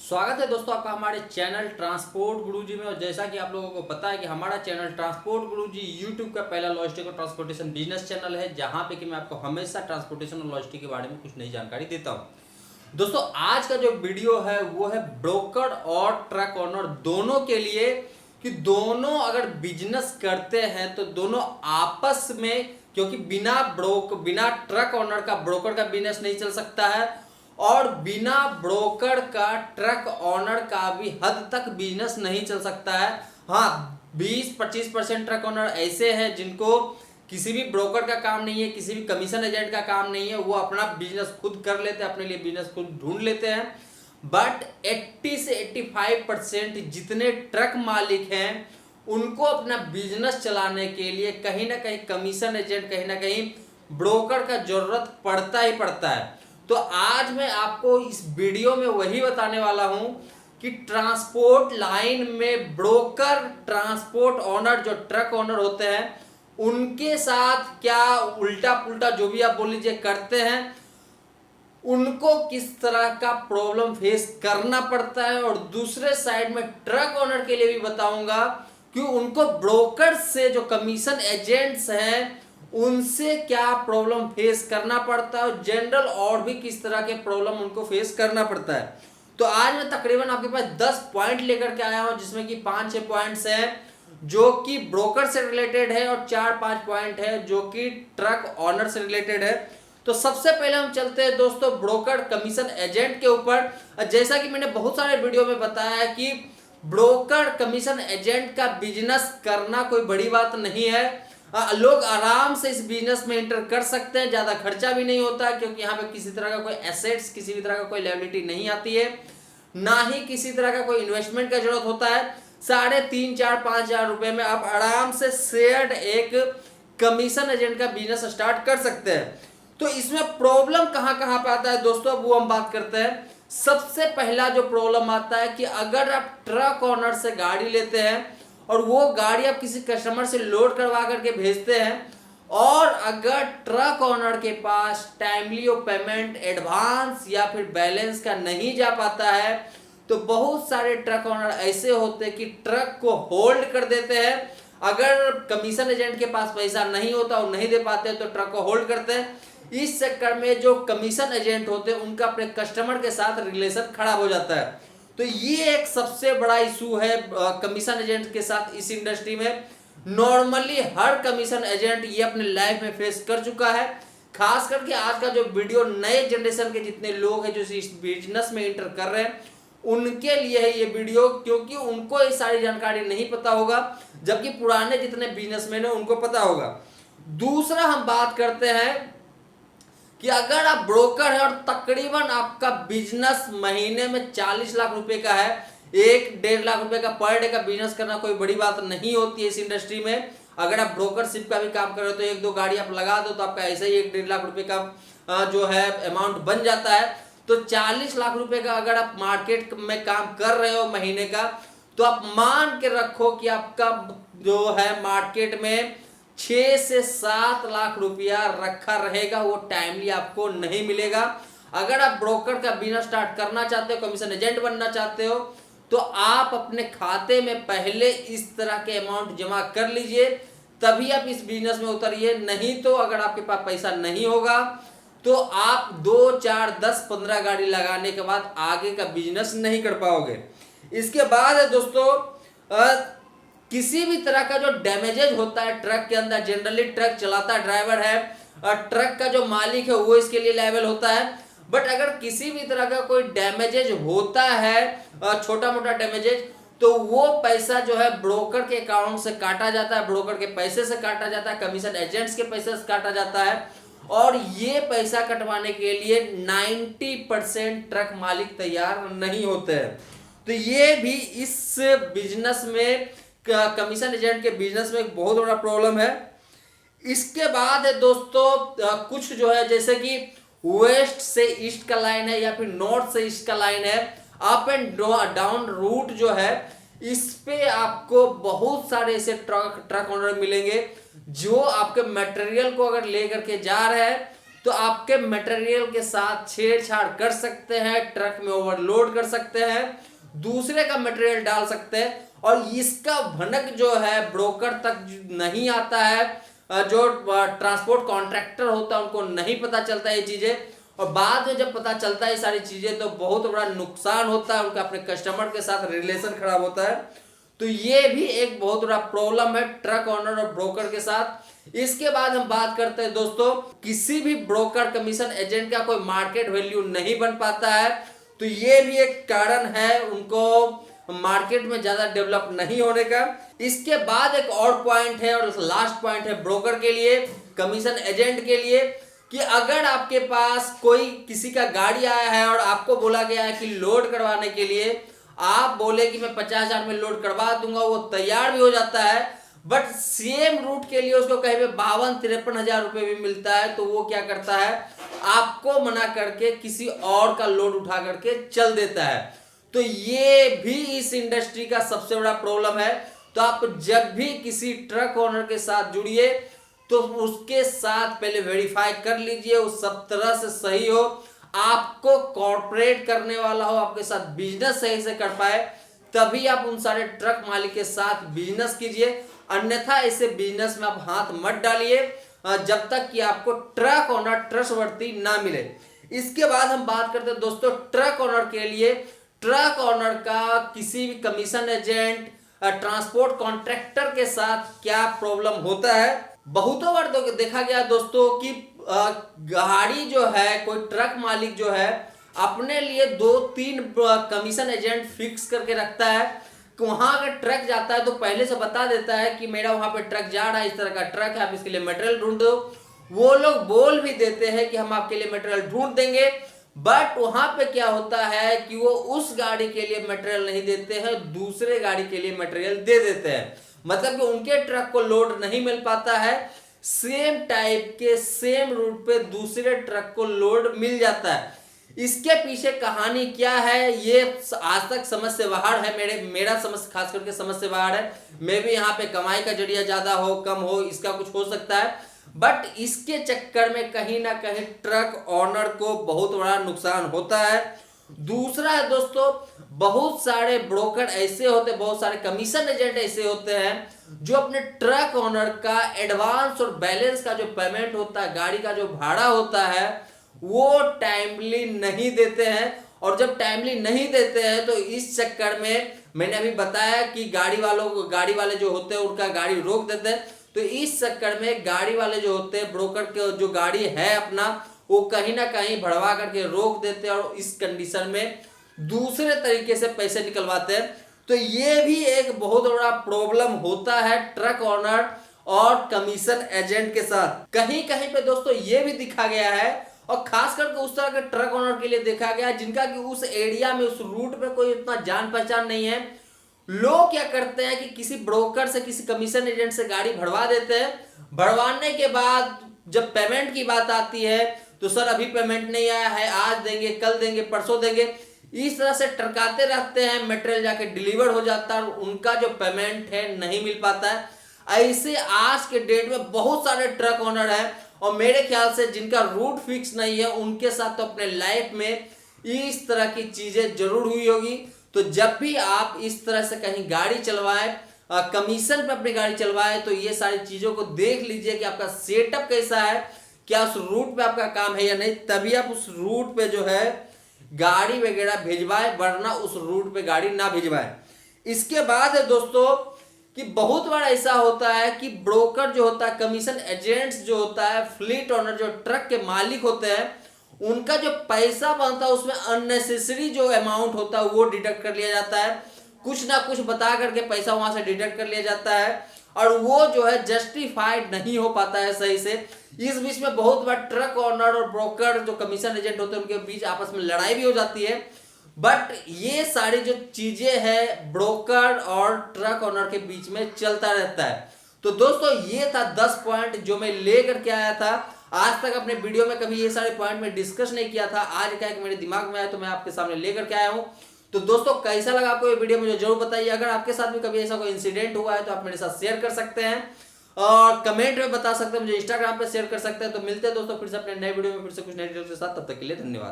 स्वागत है दोस्तों आपका हमारे चैनल ट्रांसपोर्ट गुरुजी में। और जैसा कि आप लोगों को पता है कि हमारा चैनल ट्रांसपोर्ट गुरुजी यूट्यूब का पहला लॉजिस्टिक और ट्रांसपोर्टेशन बिजनेस चैनल है, जहां पे कि मैं आपको हमेशा ट्रांसपोर्टेशन और लॉजिस्टिक के बारे में कुछ नई जानकारी देता हूं। दोस्तों आज का जो वीडियो है वो है ब्रोकर और ट्रक ओनर दोनों के लिए, कि दोनों अगर बिजनेस करते हैं तो दोनों आपस में, क्योंकि बिना ट्रक ओनर का ब्रोकर का बिजनेस नहीं चल सकता है और बिना ब्रोकर का ट्रक ओनर का भी हद तक बिजनेस नहीं चल सकता है। हाँ, 20-25% ट्रक ओनर ऐसे हैं जिनको किसी भी ब्रोकर का काम नहीं है, किसी भी कमीशन एजेंट का काम नहीं है, वो अपना बिजनेस खुद कर लेते हैं, अपने लिए बिजनेस खुद ढूंढ लेते हैं। बट 80 से 85% जितने ट्रक मालिक हैं उनको अपना बिजनेस चलाने के लिए कहीं ना कहीं कमीशन एजेंट, कहीं ना कहीं ब्रोकर का जरूरत पड़ता ही पड़ता है। तो आज मैं आपको इस वीडियो में वही बताने वाला हूं कि ट्रांसपोर्ट लाइन में ब्रोकर, ट्रांसपोर्ट ओनर, जो ट्रक ओनर होते हैं उनके साथ क्या उल्टा पुल्टा जो भी आप बोल लीजिए करते हैं, उनको किस तरह का प्रॉब्लम फेस करना पड़ता है। और दूसरे साइड में ट्रक ओनर के लिए भी बताऊंगा कि उनको ब्रोकर से, जो कमीशन एजेंट्स हैं, उनसे क्या प्रॉब्लम फेस करना पड़ता है और जनरल और भी किस तरह के प्रॉब्लम उनको फेस करना पड़ता है। तो आज मैं तकरीबन आपके पास 10 पॉइंट लेकर के आया हूं, जिसमें कि 5-6 पॉइंट्स हैं जो कि ब्रोकर से रिलेटेड है और 4-5 पॉइंट है जो कि ट्रक ओनर से रिलेटेड है। तो सबसे पहले हम चलते हैं दोस्तों ब्रोकर कमीशन एजेंट के ऊपर। जैसा कि मैंने बहुत सारे वीडियो में बताया कि ब्रोकर कमीशन एजेंट का बिजनेस करना कोई बड़ी बात नहीं है। लोग आराम से इस बिजनेस में एंटर कर सकते हैं, ज्यादा खर्चा भी नहीं होता है, क्योंकि यहाँ पे किसी तरह का कोई एसेट्स, किसी भी तरह का कोई लायबिलिटी नहीं आती है, ना ही किसी तरह का कोई इन्वेस्टमेंट का जरूरत होता है। 3,500, 4,000, 5,000 रुपए में आप आराम से शेयर्ड एक कमीशन एजेंट का बिजनेस स्टार्ट कर सकते हैं। तो इसमें प्रॉब्लम कहां कहां पे आता है दोस्तों, वो हम बात करते हैं। सबसे पहला जो प्रॉब्लम आता है कि अगर आप ट्रक ओनर से गाड़ी लेते हैं और वो गाड़ी आप किसी कस्टमर से लोड करवा करके भेजते हैं और अगर ट्रक ओनर के पास टाइमली वो पेमेंट एडवांस या फिर बैलेंस का नहीं जा पाता है, तो बहुत सारे ट्रक ओनर ऐसे होते हैं कि ट्रक को होल्ड कर देते हैं। अगर कमीशन एजेंट के पास पैसा नहीं होता और नहीं दे पाते तो ट्रक को होल्ड करते हैं। इस चक्कर में जो कमीशन एजेंट होते हैं उनका अपने कस्टमर के साथ रिलेशन खराब हो जाता है। तो ये एक सबसे बड़ा इशू है कमीशन एजेंट के साथ इस इंडस्ट्री में। नॉर्मली हर कमीशन एजेंट ये अपने लाइफ में फेस कर चुका है। खास करके आज का जो वीडियो नए जनरेशन के जितने लोग हैं जो इस बिजनेस में एंटर कर रहे हैं उनके लिए है ये वीडियो, क्योंकि उनको ये सारी जानकारी नहीं पता होगा, जबकि पुराने जितने बिजनेसमैन हैं उनको पता होगा। दूसरा हम बात करते हैं कि अगर आप ब्रोकर है और तकरीबन आपका बिजनेस महीने में 40 लाख रुपए का है, 1-1.5 लाख रुपए का पर डे का बिजनेस करना कोई बड़ी बात नहीं होती है इस इंडस्ट्री में। अगर आप ब्रोकरशिप का भी काम कर रहे हो तो 1-2 गाड़ी आप लगा दो तो आपका ऐसे ही 1-1.5 लाख रुपए का जो है अमाउंट बन जाता है। तो 40 लाख रुपए का अगर आप मार्केट में काम कर रहे हो महीने का, तो आप मान के रखो कि आपका जो है मार्केट में 6 से 7 लाख रुपया रखा रहेगा, वो टाइमली आपको नहीं मिलेगा। अगर आप ब्रोकर का बिजनेस स्टार्ट करना चाहते हो, कमीशन एजेंट बनना चाहते हो, तो आप अपने खाते में पहले इस तरह के अमाउंट जमा कर लीजिए, तभी आप इस बिजनेस में उतरिए। नहीं तो अगर आपके पास पैसा नहीं होगा तो आप 2, 4, 10, 15 गाड़ी लगाने के बाद आगे का बिजनेस नहीं कर पाओगे। इसके बाद है दोस्तों किसी भी तरह का जो डैमेजेज होता है ट्रक के अंदर, जनरली ट्रक चलाता ड्राइवर है और ट्रक का जो मालिक है वो इसके लिए लायबल होता है। बट अगर किसी भी तरह का कोई डैमेजेज होता है, छोटा मोटा डैमेजेज, तो वो पैसा जो है ब्रोकर के अकाउंट से काटा जाता है, ब्रोकर के पैसे से काटा जाता है, कमीशन एजेंट्स के पैसे से काटा जाता है। और ये पैसा कटवाने के लिए 90% ट्रक मालिक तैयार नहीं होते हैं। तो ये भी इस बिजनेस में, कमीशन एजेंट के बिजनेस में एक बहुत बड़ा प्रॉब्लम है। इसके बाद है दोस्तों कुछ जो है जैसे कि वेस्ट से ईस्ट का लाइन है या फिर नॉर्थ से ईस्ट का लाइन है, अप एंड डाउन रूट जो है, इस पे आपको बहुत सारे ऐसे ट्रक ओनर मिलेंगे जो आपके मटेरियल को अगर लेकर के जा रहे हैं तो आपके मटेरियल के साथ छेड़छाड़ कर सकते हैं, ट्रक में ओवरलोड कर सकते हैं, दूसरे का मटेरियल डाल सकते हैं, और इसका भनक जो है ब्रोकर तक नहीं आता है। जो ट्रांसपोर्ट कॉन्ट्रैक्टर होता है उनको नहीं पता चलता ये चीजें, और बाद में जब पता चलता है ये सारी चीजें तो बहुत बड़ा नुकसान होता है, उनका अपने कस्टमर के साथ रिलेशन खराब होता है। तो ये भी एक बहुत बड़ा प्रॉब्लम है ट्रक ओनर और ब्रोकर के साथ। इसके बाद हम बात करते हैं दोस्तों, किसी भी ब्रोकर कमीशन एजेंट का कोई मार्केट वैल्यू नहीं बन पाता है, तो ये भी एक कारण है उनको मार्केट में ज्यादा डेवलप नहीं होने का। इसके बाद एक और पॉइंट है और लास्ट पॉइंट है ब्रोकर के लिए, कमीशन एजेंट के लिए, कि अगर आपके पास कोई किसी का गाड़ी आया है और आपको बोला गया है कि लोड करवाने के लिए, आप बोले कि मैं 50,000 में लोड करवा दूंगा, वो तैयार भी हो जाता है, बट सेम रूट के लिए उसको कहीं पे 52-53 हजार रुपए भी मिलता है, तो वो क्या करता है, आपको मना करके किसी और का लोड उठा करके चल देता है। तो ये भी इस इंडस्ट्री का सबसे बड़ा प्रॉब्लम है। तो आप जब भी किसी ट्रक ओनर के साथ जुड़िए तो उसके साथ पहले वेरीफाई कर लीजिए, वो सब तरह से सही हो, आपको कॉर्पोरेट करने वाला हो, आपके साथ बिजनेस सही से कर पाए, तभी आप उन सारे ट्रक मालिक के साथ बिजनेस कीजिए। अन्यथा ऐसे बिजनेस में आप हाथ मत डालिए जब तक कि आपको ट्रक ओनर ट्रस्टवर्दी ना मिले। इसके बाद हम बात करते हैं दोस्तों ट्रक ओनर के लिए। ट्रक ओनर का किसी भी कमीशन एजेंट, ट्रांसपोर्ट कॉन्ट्रैक्टर के साथ क्या प्रॉब्लम होता है। बहुतों बार देखा गया दोस्तों कि गाड़ी जो है, कोई ट्रक मालिक जो है अपने लिए 2-3 कमीशन एजेंट फिक्स करके रखता है कि वहां अगर ट्रक जाता है तो पहले से बता देता है कि मेरा वहां पे ट्रक जा रहा है, इस तरह का ट्रक है, आप इसके लिए मटेरियल ढूंढ दो। वो लोग बोल भी देते हैं कि हम आपके लिए मटेरियल ढूंढ देंगे, बट वहां पे क्या होता है कि वो उस गाड़ी के लिए मटेरियल नहीं देते हैं, दूसरे गाड़ी के लिए मटेरियल दे देते हैं। मतलब कि उनके ट्रक को लोड नहीं मिल पाता है, सेम टाइप के सेम रूट पे दूसरे ट्रक को लोड मिल जाता है। इसके पीछे कहानी क्या है, ये आज तक समझ से बाहर है, मेरा समझ खास करके समझ से बाहर है। मे भी यहाँ पे कमाई का जरिया ज्यादा हो कम हो, इसका कुछ हो सकता है, बट इसके चक्कर में कहीं ना कहीं ट्रक ओनर को बहुत बड़ा नुकसान होता है। दूसरा है दोस्तों, बहुत सारे ब्रोकर ऐसे होते, बहुत सारे कमीशन एजेंट ऐसे होते हैं जो अपने ट्रक ओनर का एडवांस और बैलेंस का जो पेमेंट होता है, गाड़ी का जो भाड़ा होता है, वो टाइमली नहीं देते हैं। और जब टाइमली नहीं देते हैं तो इस चक्कर में मैंने अभी बताया कि गाड़ी वाले जो होते हैं उनका गाड़ी रोक देते हैं। तो इस चक्कर में गाड़ी वाले जो होते हैं, ब्रोकर के जो गाड़ी है अपना, वो कहीं ना कहीं भड़वा करके रोक देते हैं और इस कंडीशन में दूसरे तरीके से पैसे निकलवाते हैं। तो ये भी एक बहुत बड़ा प्रॉब्लम होता है ट्रक ओनर और कमीशन एजेंट के साथ। कहीं कहीं पे दोस्तों ये भी दिखा गया है, और खास करके उस तरह के ट्रक ओनर के लिए देखा गया है जिनका कि उस एरिया में, उस रूट पे कोई इतना जान पहचान नहीं है। लोग क्या करते हैं कि किसी ब्रोकर से, किसी कमीशन एजेंट से गाड़ी भरवा देते हैं। भरवाने के बाद जब पेमेंट की बात आती है तो सर अभी पेमेंट नहीं आया है, आज देंगे, कल देंगे, परसों देंगे, इस तरह से टरकाते रहते हैं। मटेरियल जाके डिलीवर हो जाता है और उनका जो पेमेंट है नहीं मिल पाता है। ऐसे आज के डेट में बहुत सारे ट्रक ओनर हैं, और मेरे ख्याल से जिनका रूट फिक्स नहीं है उनके साथ तो अपने लाइफ में इस तरह की चीजें जरूर हुई होगी। तो जब भी आप इस तरह से कहीं गाड़ी चलवाएं, कमीशन पे अपनी गाड़ी चलवाएं, तो ये सारी चीजों को देख लीजिए कि आपका सेटअप कैसा है, क्या उस रूट पे आपका काम है या नहीं, तभी आप उस रूट पे जो है गाड़ी वगैरह भिजवाएं, वरना उस रूट पे गाड़ी ना भिजवाएं। इसके बाद है दोस्तों कि बहुत बार ऐसा होता है कि ब्रोकर जो होता है, कमीशन एजेंट्स जो होता है, फ्लीट ओनर जो ट्रक के मालिक होते हैं, उनका जो पैसा बनता है उसमें अननेसेसरी जो अमाउंट होता है वो डिडक्ट कर लिया जाता है। कुछ ना कुछ बता करके पैसा वहां से डिडक्ट कर लिया जाता है, और वो जो है जस्टिफाइड नहीं हो पाता है सही से। इस बीच में बहुत बार ट्रक ओनर और ब्रोकर जो कमीशन एजेंट होते हैं उनके बीच आपस में लड़ाई भी हो जाती है। बट ये सारी जो चीजें हैं ब्रोकर और ट्रक ओनर के बीच में चलता रहता है। तो दोस्तों ये था 10 पॉइंट जो मैं लेकर के आया था। आज तक अपने वीडियो में कभी ये सारे पॉइंट में डिस्कस नहीं किया था, आज क्या है कि मेरे दिमाग में आया तो मैं आपके सामने लेकर के आया हूँ। तो दोस्तों कैसा लगा आपको ये वीडियो, मुझे जरूर बताइए। अगर आपके साथ भी कभी ऐसा कोई इंसिडेंट हुआ है तो आप मेरे साथ शेयर कर सकते हैं। और कमेंट में बता सकते हैं, मुझे इंस्टाग्राम पे शेयर कर सकते हैं। तो मिलते हैं दोस्तों फिर से अपने नए वीडियो में फिर से कुछ नए वीडियो के साथ, तब तक के लिए धन्यवाद।